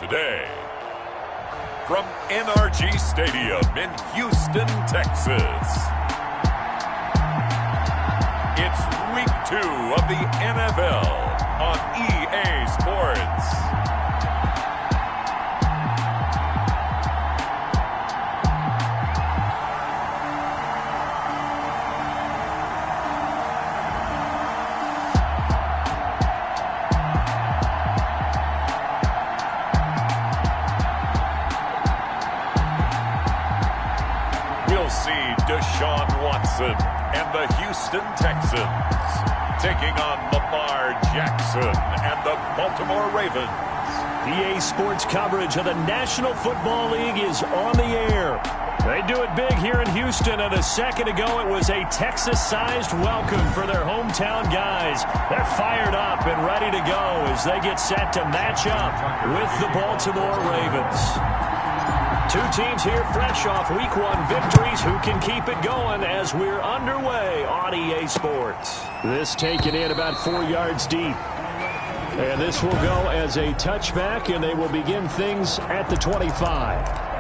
today. From NRG Stadium in Houston, Texas, it's Week 2 of the NFL on EA Sports. And the Houston Texans taking on Lamar Jackson and the Baltimore Ravens. EA Sports coverage of the National Football League is on the air. They do it big here in Houston, and a second ago it was a Texas-sized welcome for their hometown guys. They're fired up and ready to go as they get set to match up with the Baltimore Ravens. Two teams here fresh off Week 1 victories. Who can keep it going as we're underway on EA Sports? This taken in about 4 yards deep. And this will go as a touchback, and they will begin things at the 25.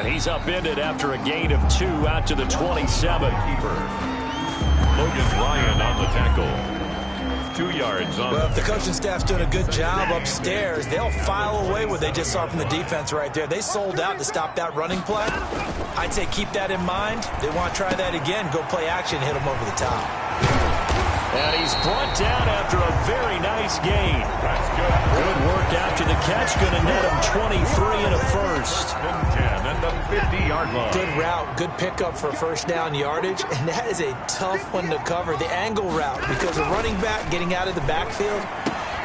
He's upended after a gain of 2 out to the 27. Logan Ryan on the tackle. 2 yards on. Well, if the coaching staff's doing a good job upstairs, they'll file away what they just saw from the defense right there. They sold out to stop that running play. I'd say keep that in mind. They want to try that again. Go play action, hit them over the top. And he's brought down after a very nice gain. That's good. Good work after the catch. Going to net him 23 and a first. 10 and the 50-yard line. Good route. Good pickup for first down yardage. And that is a tough one to cover. The angle route, because a running back getting out of the backfield,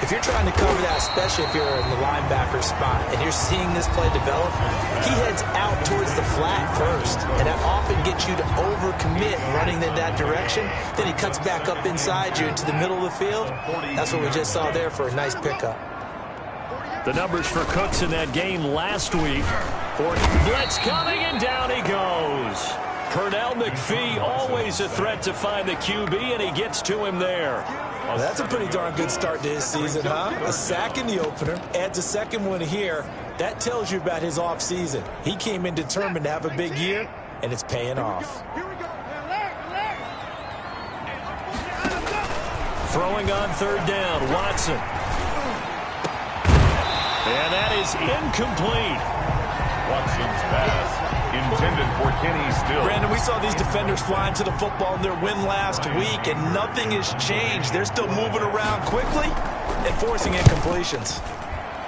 if you're trying to cover that, especially if you're in the linebacker spot, and you're seeing this play develop, he heads out towards the flat first, and that often gets you to overcommit running in that direction. Then he cuts back up inside you into the middle of the field. That's what we just saw there for a nice pickup. The numbers for Cooks in that game last week. Blitz coming, and down he goes. Pernell McPhee, always a threat to find the QB, and he gets to him there. Well, that's a pretty darn good start to his season, huh? A sack in the opener, adds a second one here. That tells you about his offseason. He came in determined to have a big year, and it's paying off. Throwing on third down, Watson. And that is incomplete. Watson's pass intended for Kenny Still. Brandon, we saw these defenders flying to the football in their win last week, and nothing has changed. They're still moving around quickly and forcing incompletions.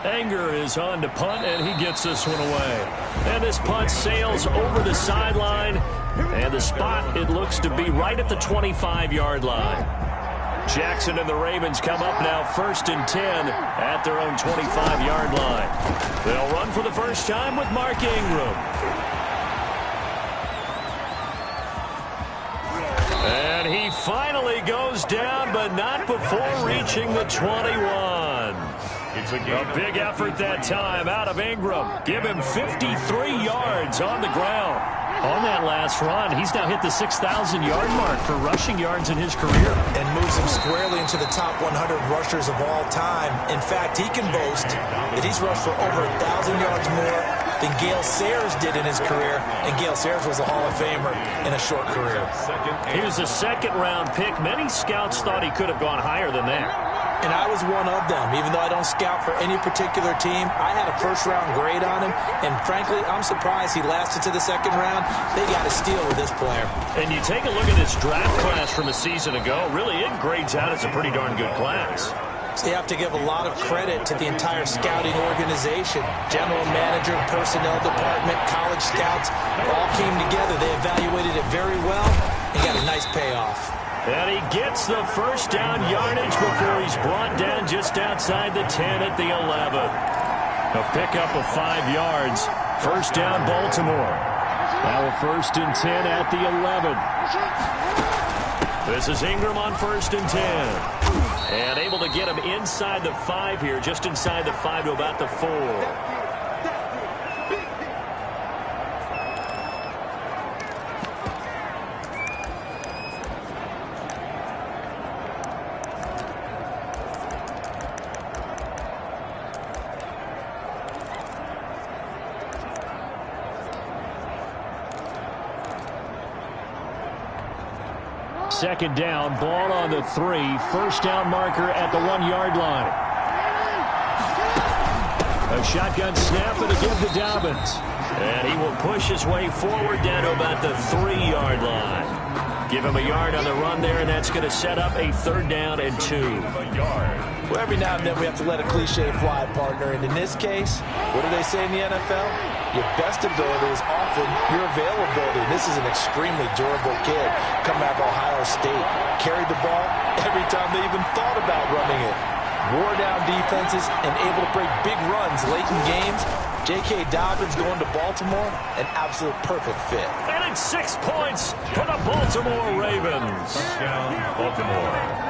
Anger is on to punt, and he gets this one away. And this punt sails over the sideline, and the spot, it looks to be right at the 25-yard line. Jackson and the Ravens come up now 1st and 10 at their own 25-yard line. They'll run for the first time with Mark Ingram. And he finally goes down, but not before reaching the 21. It's a big effort that time out of Ingram. Give him 53 yards on the ground. On that last run, he's now hit the 6,000-yard mark for rushing yards in his career. And moves him squarely into the top 100 rushers of all time. In fact, he can boast that he's rushed for over 1,000 yards more than Gale Sayers did in his career. And Gale Sayers was a Hall of Famer in a short career. He was a second-round pick. Many scouts thought he could have gone higher than that. And I was one of them. Even though I don't scout for any particular team, I had a first-round grade on him. And frankly, I'm surprised he lasted to the second round. They got a steal with this player. And you take a look at this draft class from a season ago, really it grades out as a pretty darn good class. So you have to give a lot of credit to the entire scouting organization. General manager, personnel department, college scouts, all came together. They evaluated it very well and got a nice payoff. And he gets the first down yardage before he's brought down just outside the 10 at the 11. A pickup of 5 yards. First down, Baltimore. Now a 1st and 10 at the 11. This is Ingram on 1st and 10. And able to get him inside the 5 here, just inside the 5 to about the 4. Second down, ball on the 3. First down marker at the 1-yard line. A shotgun snap and a give to Dobbins. And he will push his way forward down to about the 3-yard line. Give him a yard on the run there, and that's going to set up a 3rd down and 2. Well, every now and then we have to let a cliche fly, partner. And in this case, what do they say in the NFL? Your best ability is often your availability. This is an extremely durable kid coming out of Ohio State. Carried the ball every time they even thought about running it. Wore down defenses and able to break big runs late in games. J.K. Dobbins going to Baltimore, an absolute perfect fit. And it's 6 points for the Baltimore Ravens. Touchdown, Baltimore.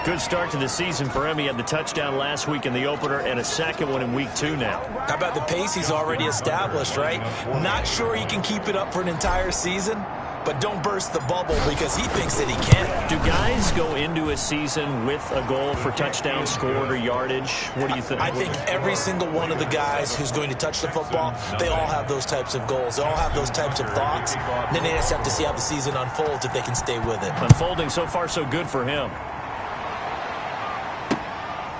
Good start to the season for him. He had the touchdown last week in the opener and a second one in week 2 now. How about the pace he's already established, right? Not sure he can keep it up for an entire season, but don't burst the bubble because he thinks that he can. Do guys go into a season with a goal for touchdown scored or yardage? What do you think? I think every single one of the guys who's going to touch the football, they all have those types of goals. They all have those types of thoughts. And then they just have to see how the season unfolds if they can stay with it. Unfolding so far so good for him.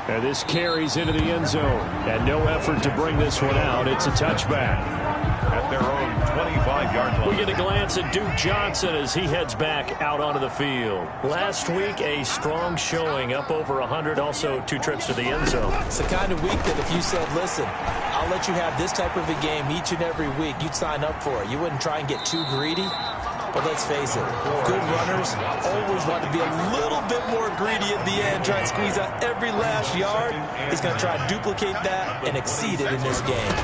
And this carries into the end zone. And no effort to bring this one out. It's a touchback. At their own 25-yard line. We get a glance at Duke Johnson as he heads back out onto the field. Last week, a strong showing, up over 100, also 2 trips to the end zone. It's the kind of week that if you said, listen, I'll let you have this type of a game each and every week, you'd sign up for it. You wouldn't try and get too greedy. But let's face it, good runners always want to be a little bit more greedy at the end, try and squeeze out every last yard. He's going to try and duplicate that and exceed it in this game.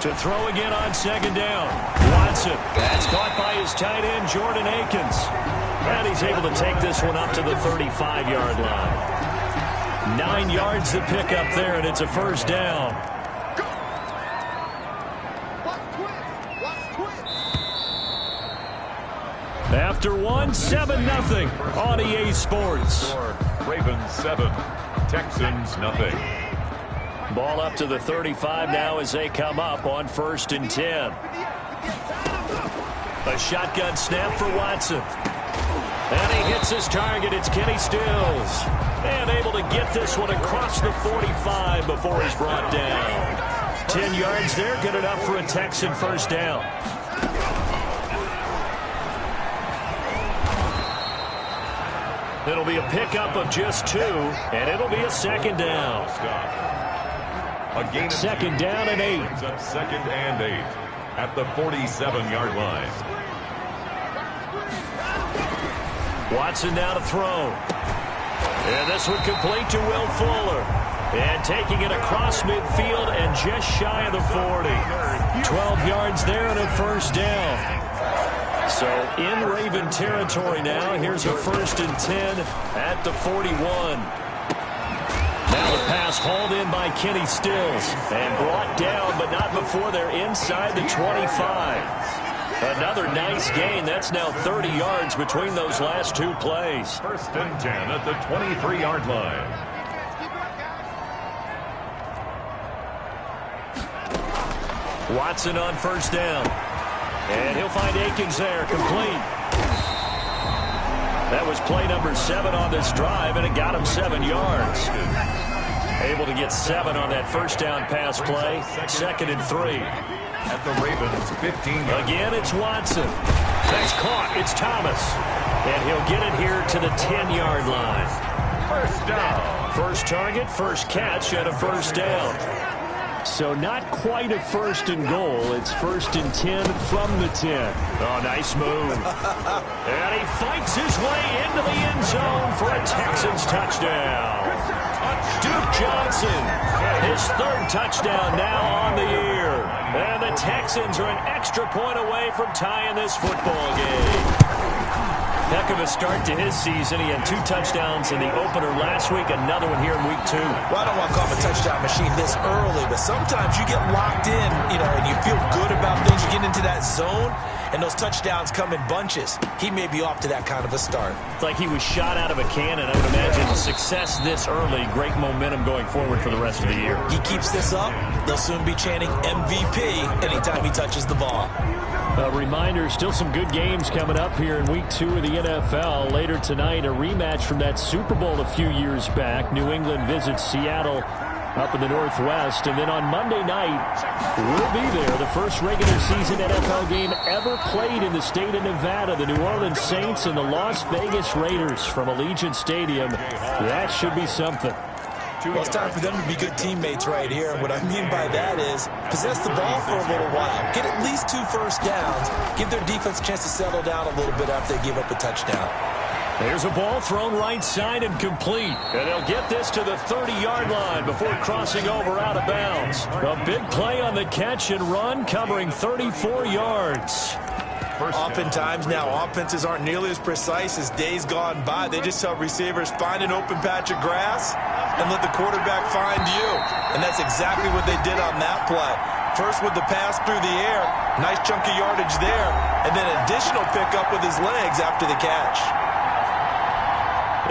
To throw again on 2nd down. Watson. That's caught by his tight end, Jordan Akins. And he's able to take this one up to the 35-yard line. 9 yards to pick up there, and it's a 1st down. After 7-0 on EA Sports. Ravens 7, Texans nothing. Ball up to the 35 now as they come up on 1st and 10. A shotgun snap for Watson. And he hits his target. It's Kenny Stills. And able to get this one across the 45 before he's brought down. 10 yards there, good enough for a Texan 1st down. It'll be a pickup of just 2, and it'll be a 2nd down. A gain of 2nd down and 8. Brings up 2nd and 8 at the 47-yard line. Watson now to throw. And this one complete to Will Fuller. And taking it across midfield and just shy of the 40. 12 yards there and a 1st down. So in Raven territory now. Here's a 1st and 10 at the 41. Now the pass hauled in by Kenny Stills and brought down, but not before they're inside the 25. Another nice gain. That's now 30 yards between those last 2 plays. 1st and 10 at the 23-yard line. Watson on 1st down. And he'll find Akins there, complete. That was play number 7 on this drive, and it got him 7 yards. Able to get 7 on that 1st down pass play. 2nd and 3. At the Ravens 15. Again, it's Watson. That's caught. It's Thomas. And he'll get it here to the 10-yard line. 1st down. First target, first catch, and a 1st down. So not quite a 1st and goal. It's 1st and 10 from the 10. Oh, nice move. And he fights his way into the end zone for a Texans touchdown. Duke Johnson, his third touchdown now on the year. And the Texans are an extra point away from tying this football game. Heck of a start to his season. He had 2 touchdowns in the opener last week, another one here in week 2. Well, I don't want to call him a touchdown machine this early, but sometimes you get locked in, and you feel good about things. You get into that zone, and those touchdowns come in bunches. He may be off to that kind of a start. It's like he was shot out of a cannon. I would imagine success this early, great momentum going forward for the rest of the year. He keeps this up, they'll soon be chanting MVP anytime he touches the ball. A reminder, still some good games coming up here in week 2 of the NFL. Later tonight, a rematch from that Super Bowl a few years back. New England visits Seattle up in the Northwest. And then on Monday night, we'll be there. The first regular season NFL game ever played in the state of Nevada. The New Orleans Saints and the Las Vegas Raiders from Allegiant Stadium. That should be something. Well, it's time for them to be good teammates right here. And what I mean by that is possess the ball for a little while. Get at least 2 first downs. Give their defense a chance to settle down a little bit after they give up a touchdown. There's a ball thrown right side and complete. And they'll get this to the 30-yard line before crossing over out of bounds. A big play on the catch and run, covering 34 yards. Oftentimes now, offenses aren't nearly as precise as days gone by. They just tell receivers, find an open patch of grass and let the quarterback find you. And that's exactly what they did on that play. First with the pass through the air, nice chunk of yardage there, and then additional pickup with his legs after the catch.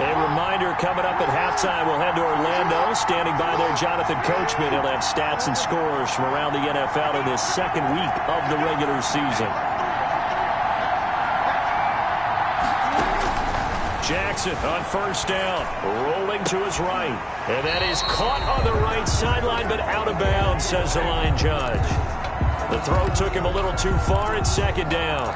A reminder coming up at halftime, we'll head to Orlando. Standing by there, Jonathan Coachman. He'll have stats and scores from around the NFL in this second week of the regular season. Jackson on first down, rolling to his right. And that is caught on the right sideline, but out of bounds, says the line judge. The throw took him a little too far at second down.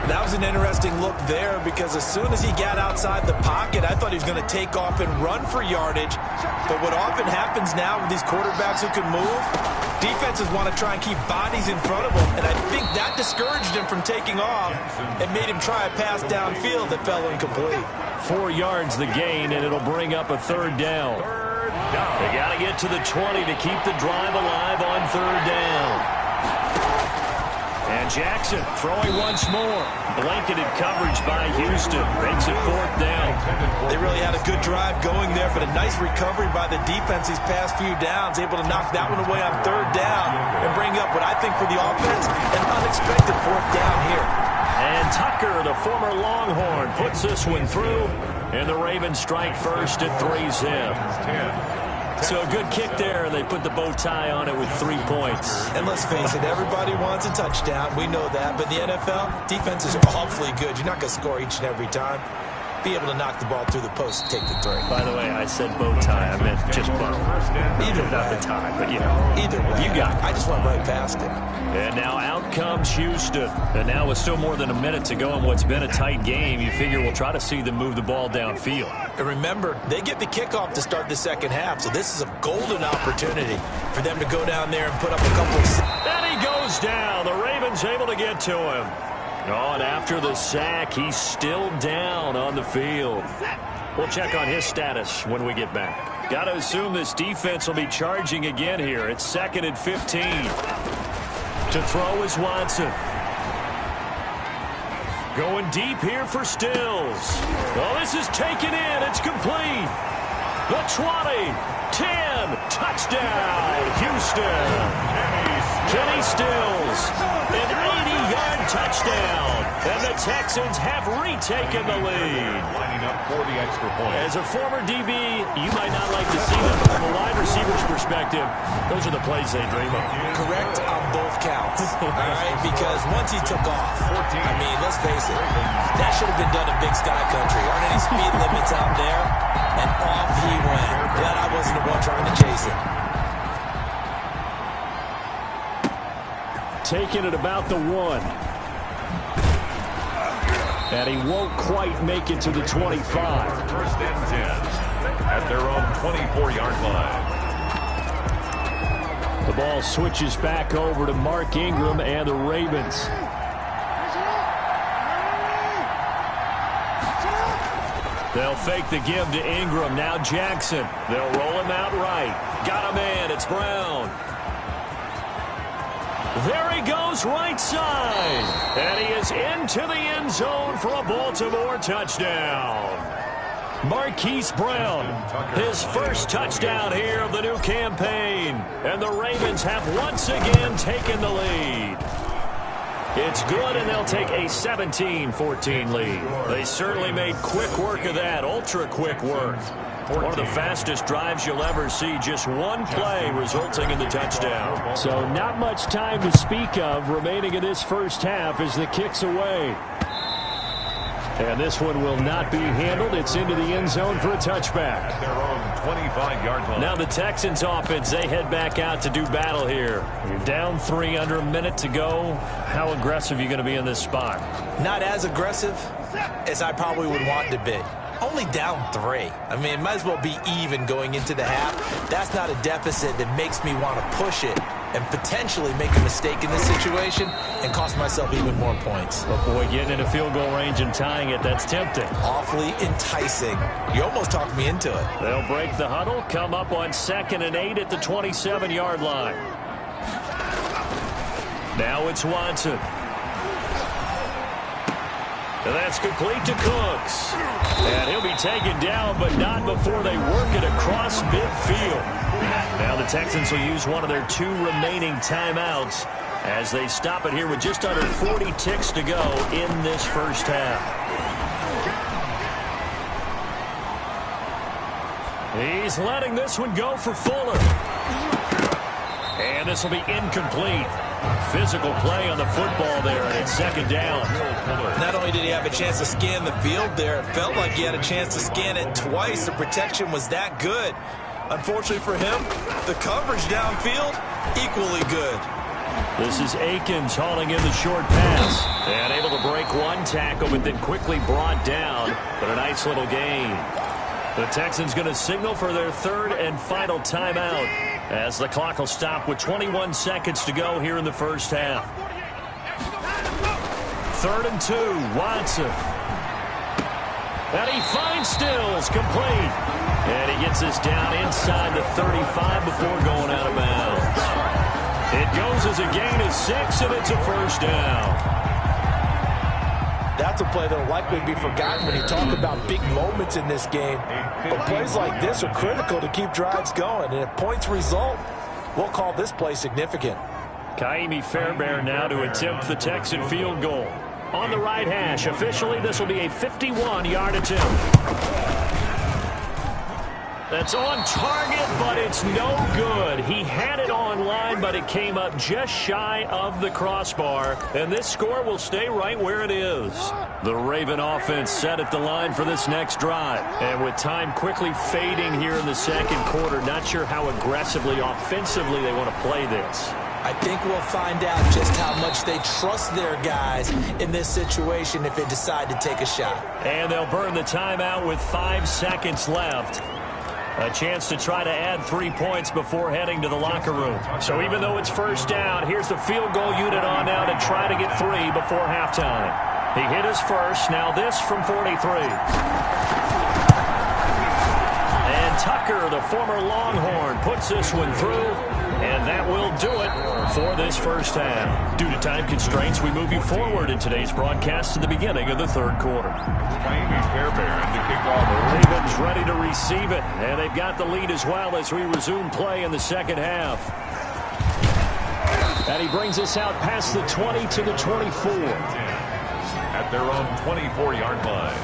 That was an interesting look there because as soon as he got outside the pocket, I thought he was going to take off and run for yardage. But what often happens now with these quarterbacks who can move, defenses want to try and keep bodies in front of them, and I think that discouraged him from taking off and made him try a pass downfield that fell incomplete. 4 yards the gain, and it'll bring up a third down. They got to get to the 20 to keep the drive alive on third down. And Jackson throwing once more. Blanketed coverage by Houston. Makes it fourth down. They really had a good drive going there, but a nice recovery by the defense these past few downs. Able to knock that one away on third down and bring up what I think for the offense, an unexpected fourth down here. And Tucker, the former Longhorn, puts this one through. And the Ravens strike first at 3-zip. So a good kick there, and they put the bow tie on it with 3 points. And let's face it, everybody wants a touchdown. We know that. But in the NFL, defenses are awfully good. You're not going to score each and every time. Be able to knock the ball through the post and take the 3. By the way, I said bow tie. I meant just bow. Either way. Not the tie, but you know. Either way. You got it. I just went right past it. And now out comes Houston. And now with still more than a minute to go in what's been a tight game, you figure we'll try to see them move the ball downfield. And remember, they get the kickoff to start the second half, so this is a golden opportunity for them to go down there and put up a couple of... And he goes down. The Ravens able to get to him. Oh, and after the sack, he's still down on the field. We'll check on his status when we get back. Got to assume this defense will be charging again here. It's 2nd and 15. To throw is Watson. Going deep here for Stills. Oh, this is taken in. It's complete. The 20, 10, touchdown, Houston. Kenny Stills, an 80-yard touchdown. And the Texans have retaken the lead. Lining up for the extra point. As a former DB, you might not like to see them, but from a wide receiver's perspective, those are the plays they dream of. Correct on both counts. All right, because once he took off, I mean, let's face it, that should have been done in Big Sky Country. Aren't any speed limits out there? And off he went. Glad I wasn't the one trying to chase him. Taking it about the 1. And he won't quite make it to the 25. 1st and 10 at their own 24-yard line. The ball switches back over to Mark Ingram and the Ravens. They'll fake the give to Ingram. Now Jackson. They'll roll him out right. Got a man. It's Brown. There he goes right side. And he is into the end zone for a Baltimore touchdown. Marquise Brown, his first touchdown here of the new campaign. And the Ravens have once again taken the lead. It's good, and they'll take a 17-14 lead. They certainly made quick work of that, ultra-quick work. One of the fastest drives you'll ever see, just one play resulting in the touchdown. So not much time to speak of remaining in this first half as the kick's away. And this one will not be handled. It's into the end zone for a touchback. At their own 25-yard line. Now the Texans offense, they head back out to do battle here. You're down 3, under a minute to go. How aggressive are you going to be in this spot? Not as aggressive as I probably would want to be. Only down 3. I mean, it might as well be even going into the half. That's not a deficit that makes me want to push it and potentially make a mistake in this situation and cost myself even more points. But boy, getting in a field goal range and tying it, that's tempting. Awfully enticing. You almost talked me into it. They'll break the huddle, come up on 2nd and 8 at the 27-yard line. Now it's Watson. And that's complete to Cooks. And he'll be taken down, but not before they work it across midfield. Now the Texans will use one of their 2 remaining timeouts as they stop it here with just under 40 ticks to go in this first half. He's letting this one go for Fuller. And this will be incomplete. Physical play on the football there, and it's 2nd down. Not only did he have a chance to scan the field there, it felt like he had a chance to scan it twice. The protection was that good. Unfortunately for him, the coverage downfield, equally good. This is Akins hauling in the short pass. And able to break one tackle, but then quickly brought down. But a nice little gain. The Texans going to signal for their 3rd and final timeout as the clock will stop with 21 seconds to go here in the first half. 3rd and 2, Watson. And he finds Stills, complete. And he gets this down inside the 35 before going out of bounds. It goes as a gain of 6, and it's a first down. That's a play that will likely be forgotten when you talk about big moments in this game. But plays like this are critical to keep drives going. And if points result, we'll call this play significant. Kaimi Fairbairn now to attempt the Texan field goal. On the right hash, officially this will be a 51-yard attempt. That's on target, but it's no good. He had it on line, but it came up just shy of the crossbar. And this score will stay right where it is. The Raven offense set at the line for this next drive. And with time quickly fading here in the 2nd quarter, not sure how aggressively, offensively they want to play this. I think we'll find out just how much they trust their guys in this situation if they decide to take a shot. And they'll burn the timeout with 5 seconds left. A chance to try to add 3 points before heading to the locker room. So even though it's first down, here's the field goal unit on now to try to get 3 before halftime. He hit his first. Now this from 43. And Tucker, the former Longhorn, puts this one through. And that will do it for this first half. Due to time constraints, we move you forward in today's broadcast to the beginning of the 3rd quarter. Kaimi Fairbairn to kick off. Ravens ready to receive it, and they've got the lead as well as we resume play in the 2nd half. And he brings us out past the 20 to the 24. At their own 24-yard line.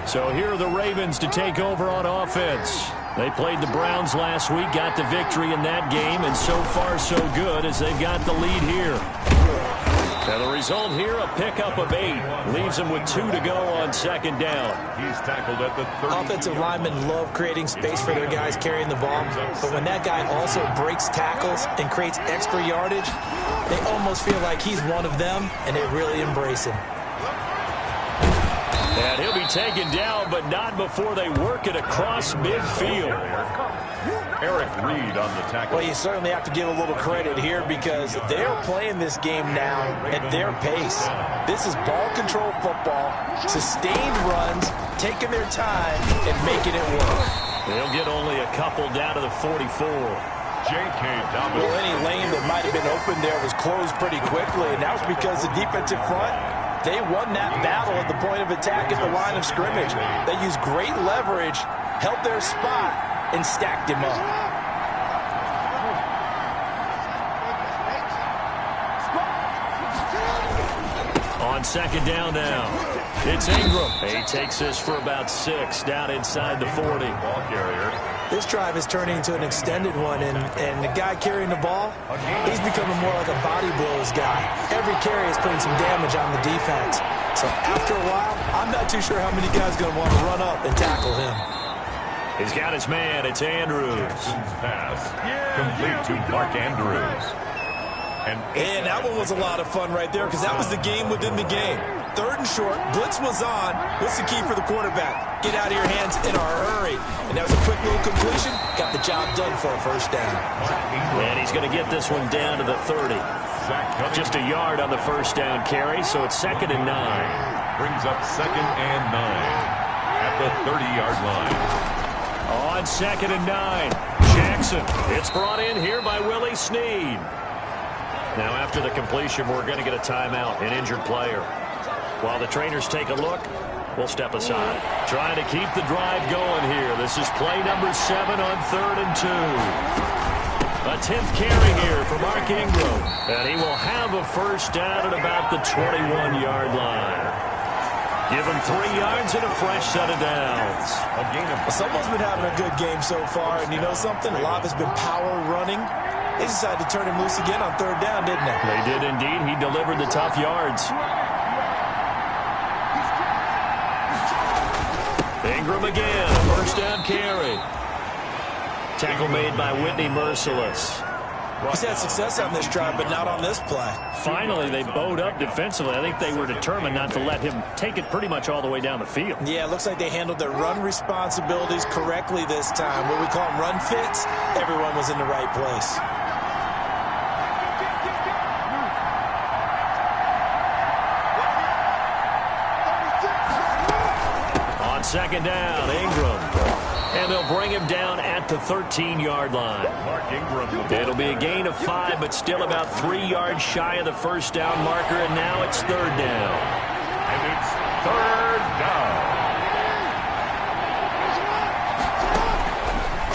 So here are the Ravens to take over on offense. They played the Browns last week, got the victory in that game, and so far so good as they've got the lead here. Now the result here, a pickup of 8. Leaves them with 2 to go on 2nd down. He's tackled at the 30. Offensive linemen love creating space for their guys carrying the ball. But when that guy also breaks tackles and creates extra yardage, they almost feel like he's one of them, and they really embrace him. And he'll be taken down, but not before they work it across midfield. Eric Reed on the tackle. Well, you certainly have to give a little credit here because they're playing this game now at their pace. This is ball control football, sustained runs, taking their time, and making it work. They'll get only a couple down to the 44. J.K. Dobbins. Well, any lane that might have been open there was closed pretty quickly, and that was because the defensive front, they won that battle at the point of attack at the line of scrimmage. They used great leverage, held their spot, and stacked him up. On second down now, it's Ingram. He takes this for about 6 down inside the 40. Ball carrier. This drive is turning into an extended one, and the guy carrying the ball, he's becoming more like a body blows guy. Every carry is putting some damage on the defense. So after a while, I'm not too sure how many guys are going to want to run up and tackle him. He's got his man. It's Andrews. Pass. Complete to Mark Andrews. And that one was a lot of fun right there because that was the game within the game. 3rd and short, blitz was on. What's the key for the quarterback? Get out of your hands in a hurry. And that was a quick little completion. Got the job done for a first down. And he's going to get this one down to the 30. Just a yard on the first down carry, so it's 2nd and 9. Brings up 2nd and 9 at the 30-yard line. On 2nd and 9, Jackson. It's brought in here by Willie Snead. Now after the completion, we're going to get a timeout, an injured player. While the trainers take a look, we'll step aside. Trying to keep the drive going here. This is play number 7 on 3rd and 2. A 10th carry here for Mark Ingram. And he will have a first down at about the 21-yard line. Give him 3 yards and a fresh set of downs. Someone's been having a good game so far, and you know something? A lot has been power running. They decided to turn him loose again on 3rd down, didn't they? They did indeed. He delivered the tough yards. Ingram again, a first down carry. Tackle made by Whitney Merciless. He's had success on this drive, but not on this play. Finally, they bowed up defensively. I think they were determined not to let him take it pretty much all the way down the field. Yeah, it looks like they handled their run responsibilities correctly this time. What we call them run fits, everyone was in the right place. On second down, Ingram. And they'll bring him down at the 13-yard line. Mark Ingram. It'll be a gain of 5, but still about 3 yards shy of the first down marker, and now it's 3rd down. And it's 3rd down.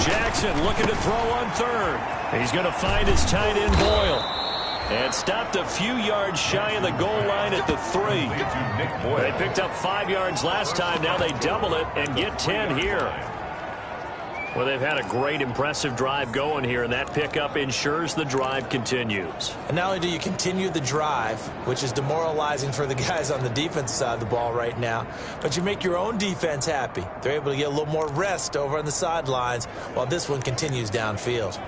Jackson looking to throw on 3rd. He's going to find his tight end Boyle. And stopped a few yards shy of the goal line at the 3. They picked up 5 yards last time. Now they double it and get 10 here. Well, they've had a great, impressive drive going here, and that pickup ensures the drive continues. And not only do you continue the drive, which is demoralizing for the guys on the defensive side of the ball right now, but you make your own defense happy. They're able to get a little more rest over on the sidelines while this one continues downfield.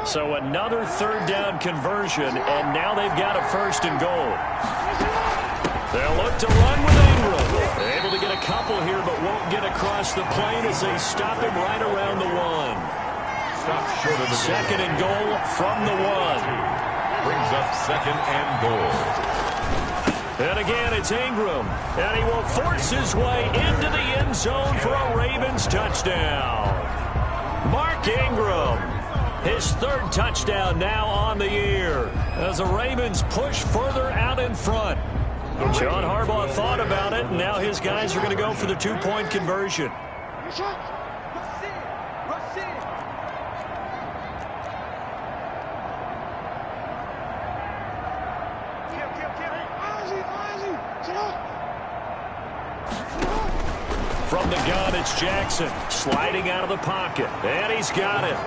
So another 3rd down conversion, and now they've got a 1st and goal. They'll look to run with Ingram. They're able to get a couple here, but won't get across the plane as they stop him right around the 1. Stop short of the 2nd and goal from the 1. Brings up 2nd and goal. And again, it's Ingram. And he will force his way into the end zone for a Ravens touchdown. Mark Ingram, his 3rd touchdown now on the year as the Ravens push further out in front. John Harbaugh thought about it, and now his guys are going to go for the 2-point conversion. From the gun, it's Jackson sliding out of the pocket, and he's got it.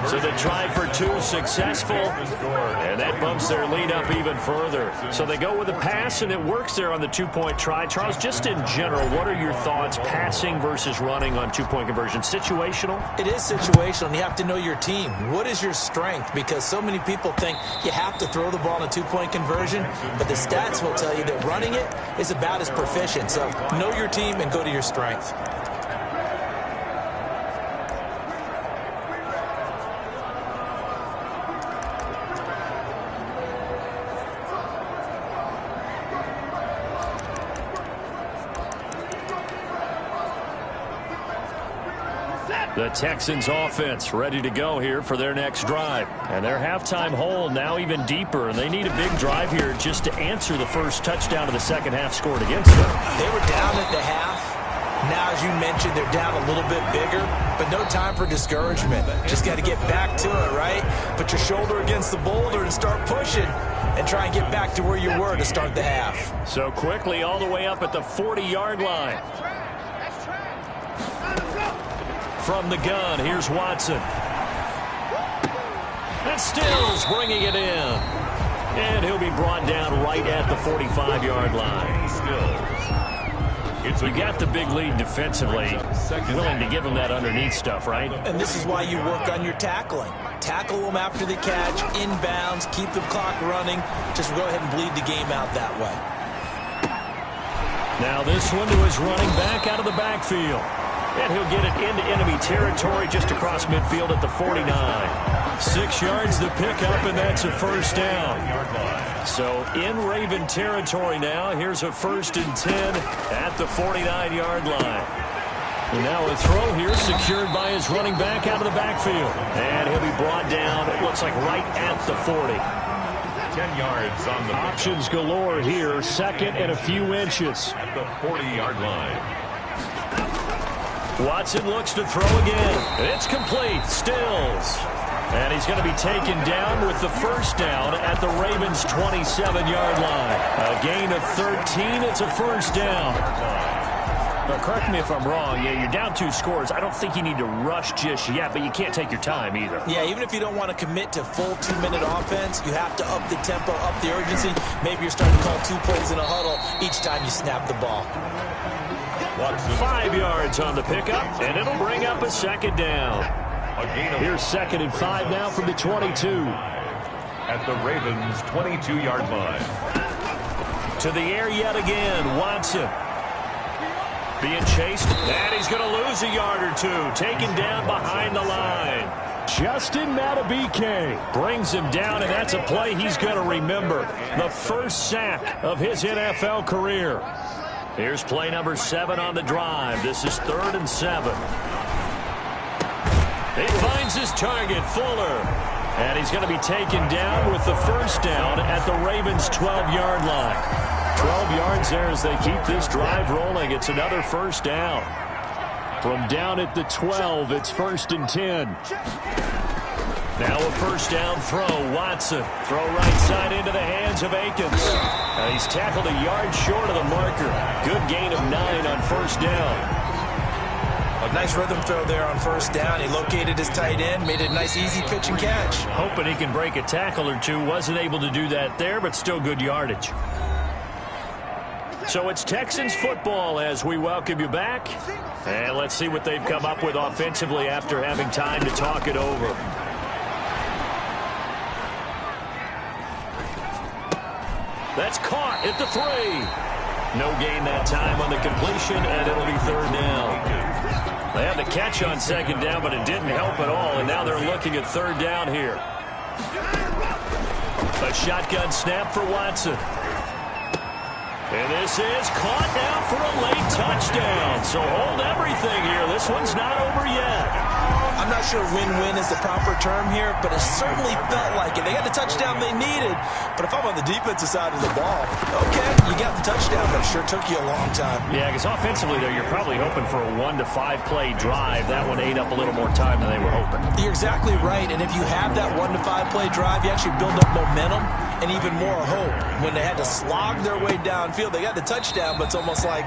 So the try for 2 successful, and that bumps their lead up even further. So they go with a pass, and it works there on the 2-point try. Charles, just in general, what are your thoughts passing versus running on 2-point conversion? Situational? It is situational, and you have to know your team. What is your strength? Because so many people think you have to throw the ball in a 2-point conversion, but the stats will tell you that running it is about as proficient. So know your team and go to your strength. The Texans offense ready to go here for their next drive. And their halftime hole now even deeper. And they need a big drive here just to answer the first touchdown of the second half scored against them. They were down at the half. Now, as you mentioned, they're down a little bit bigger, but no time for discouragement. Just got to get back to it, right? Put your shoulder against the boulder and start pushing and try and get back to where you were to start the half. So quickly all the way up at the 40-yard line. From the gun, here's Watson. And Stills bringing it in. And he'll be brought down right at the 45-yard line. Stills. You got the big lead defensively, willing to give them that underneath stuff, right? And this is why you work on your tackling. Tackle them after the catch, inbounds, keep the clock running. Just go ahead and bleed the game out that way. Now this one to his running back out of the backfield. And he'll get it into enemy territory just across midfield at the 49. 6 yards the pickup, and that's a first down. So in Raven territory now. Here's a 1st and 10 at the 49-yard line. And now a throw here secured by his running back out of the backfield. And he'll be brought down, it looks like, right at the 40. 10 yards on the options galore here. 2nd and a few inches. At the 40-yard line. Watson looks to throw again. It's complete. Stills. And he's going to be taken down with the first down at the Ravens' 27-yard line. A gain of 13. It's a first down. Now, correct me if I'm wrong. Yeah, you're down 2 scores. I don't think you need to rush just yet, but you can't take your time either. Yeah, even if you don't want to commit to full 2-minute offense, you have to up the tempo, up the urgency. Maybe you're starting to call 2 plays in a huddle each time you snap the ball. 5 yards on the pickup, and it'll bring up a second down. Here's 2nd and 5 now from the 22. At the Ravens' 22-yard line. To the air yet again, Watson. Being chased, and he's going to lose a yard or 2. Taken down behind the line. Justin Matabike brings him down, and that's a play he's going to remember. The first sack of his NFL career. Here's play number 7 on the drive. This is 3rd and 7. He finds his target, Fuller. And he's going to be taken down with the first down at the Ravens' 12-yard line. 12 yards there as they keep this drive rolling. It's another first down. From down at the 12, it's 1st and 10. Now a first down throw. Watson. Throw right side into the hands of Akins. He's tackled a yard short of the marker. Good gain of 9 on first down. A nice rhythm throw there on first down. He located his tight end, made it a nice easy pitch and catch. Hoping he can break a tackle or 2. Wasn't able to do that there, but still good yardage. So it's Texans football as we welcome you back. And let's see what they've come up with offensively after having time to talk it over. That's caught at the 3. No gain that time on the completion, and it'll be 3rd down. They had the catch on 2nd down, but it didn't help at all, and now they're looking at 3rd down here. A shotgun snap for Watson. And this is caught now for a late touchdown. So hold everything here. This one's not over yet. I'm not sure win-win is the proper term here, but it certainly felt like it. They got the touchdown they needed, but if I'm on the defensive side of the ball, okay, you got the touchdown, but it sure took you a long time. Yeah, because offensively, though, you're probably hoping for a 1 to 5 play drive. That one ate up a little more time than they were hoping. You're exactly right, and if you have that 1 to 5 play drive, you actually build up momentum and even more hope. When they had to slog their way downfield, they got the touchdown, but it's almost like,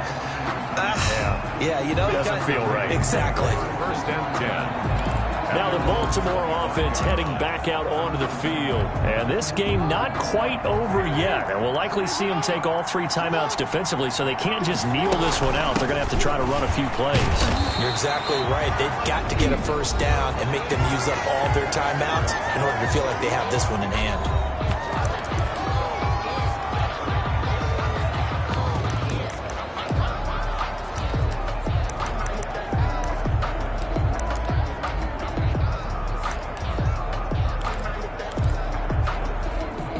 yeah, you know. Doesn't feel right. Exactly. 1st and 10. Now the Baltimore offense heading back out onto the field. And this game not quite over yet. And we'll likely see them take all 3 timeouts defensively, so they can't just kneel this one out. They're going to have to try to run a few plays. You're exactly right. They've got to get a first down and make them use up all their timeouts in order to feel like they have this one in hand.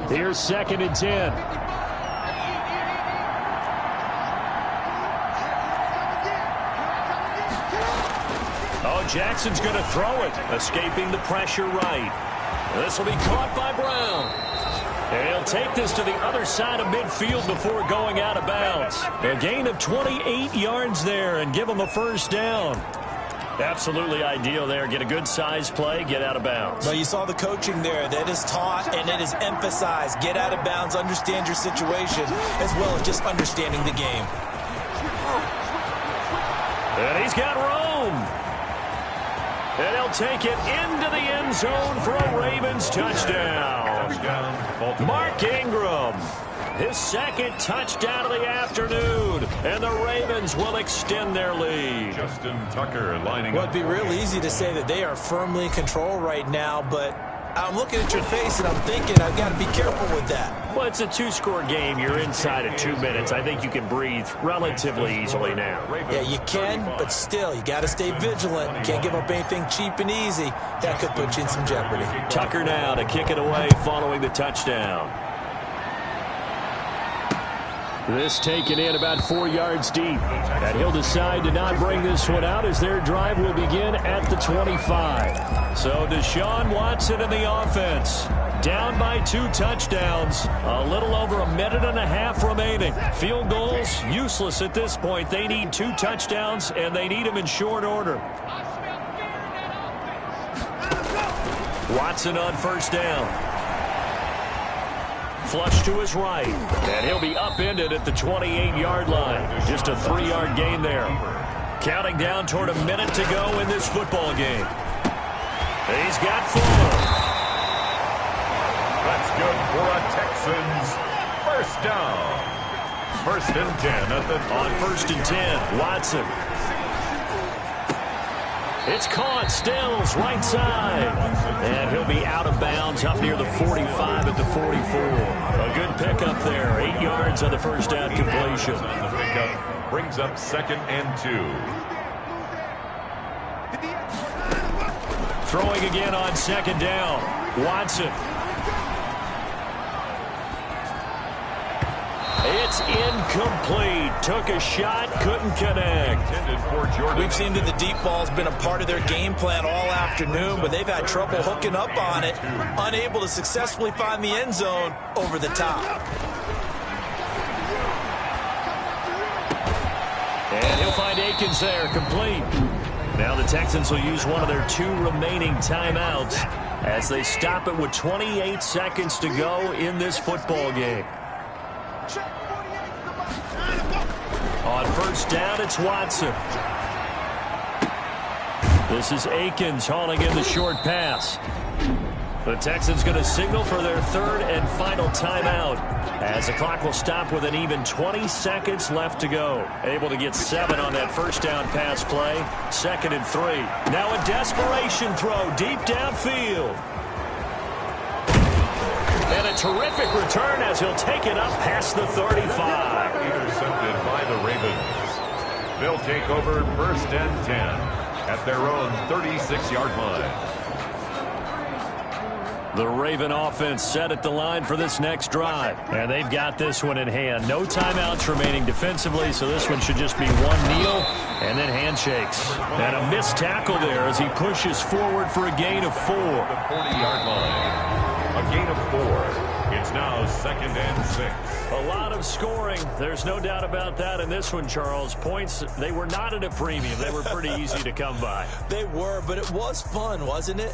Here's 2nd and 10. Oh, Jackson's going to throw it, escaping the pressure right. This will be caught by Brown. And he'll take this to the other side of midfield before going out of bounds. A gain of 28 yards there and give him a first down. Absolutely ideal there. Get a good size play, get out of bounds. Well, you saw the coaching there. That is taught and it is emphasized. Get out of bounds, understand your situation, as well as just understanding the game. And he's got room. And he'll take it into the end zone for a Ravens touchdown. Mark Ingram, his second touchdown of the afternoon. And the Ravens will extend their lead. Justin Tucker lining Well, up. it'd be real easy to say that they are firmly in control right now, but I'm looking at your face and I'm thinking I've got to be careful with that. Well, it's a two-score game. You're inside of 2 minutes. I think you can breathe relatively easily now. Yeah, you can, but still, you got to stay vigilant. You can't give up anything cheap and easy. That could put you in some jeopardy. Tucker now to kick it away following the touchdown. This taken in about 4 yards deep. And he'll decide to not bring this one out as their drive will begin at the 25. So Deshaun Watson in the offense. Down by 2 touchdowns. A little over a minute and a half remaining. Field goals, useless at this point. They need 2 touchdowns, and they need them in short order. Watson on first down. Flush to his right. And he'll be upended at the 28-yard line. Just a 3-yard gain there. Counting down toward a minute to go in this football game. He's got 4. That's good for a Texans first down. 1st and 10 at the On 1st and 10, Watson. It's caught, Stills, right side. And he'll be out of bounds up near the 45 at the 44. A good pickup there, 8 yards on the first down completion. The pickup brings up 2nd and 2. Throwing again on 2nd down, Watson. It's incomplete. Took a shot, couldn't connect. We've seen that the deep ball's been a part of their game plan all afternoon, but they've had trouble hooking up on it, unable to successfully find the end zone over the top. And he'll find Akins there, complete. Now the Texans will use one of their 2 remaining timeouts as they stop it with 28 seconds to go in this football game. On first down, it's Watson. This is Akins hauling in the short pass. The Texans going to signal for their 3rd and final timeout as the clock will stop with an even 20 seconds left to go. Able to get 7 on that first down pass play. 2nd and 3. Now a desperation throw deep downfield. And a terrific return as he'll take it up past the 35. Intercepted by the Ravens. They'll take over 1st and 10 at their own 36-yard line. The Raven offense set at the line for this next drive. And they've got this one in hand. No timeouts remaining defensively, so this one should just be one kneel and then handshakes. And a missed tackle there as he pushes forward for a gain of 4. The 40-yard line. A gain of 4. It's now 2nd and 6. A lot of scoring. There's no doubt about that in this one, Charles. Points, they were not at a premium. They were pretty easy to come by. They were, but it was fun, wasn't it?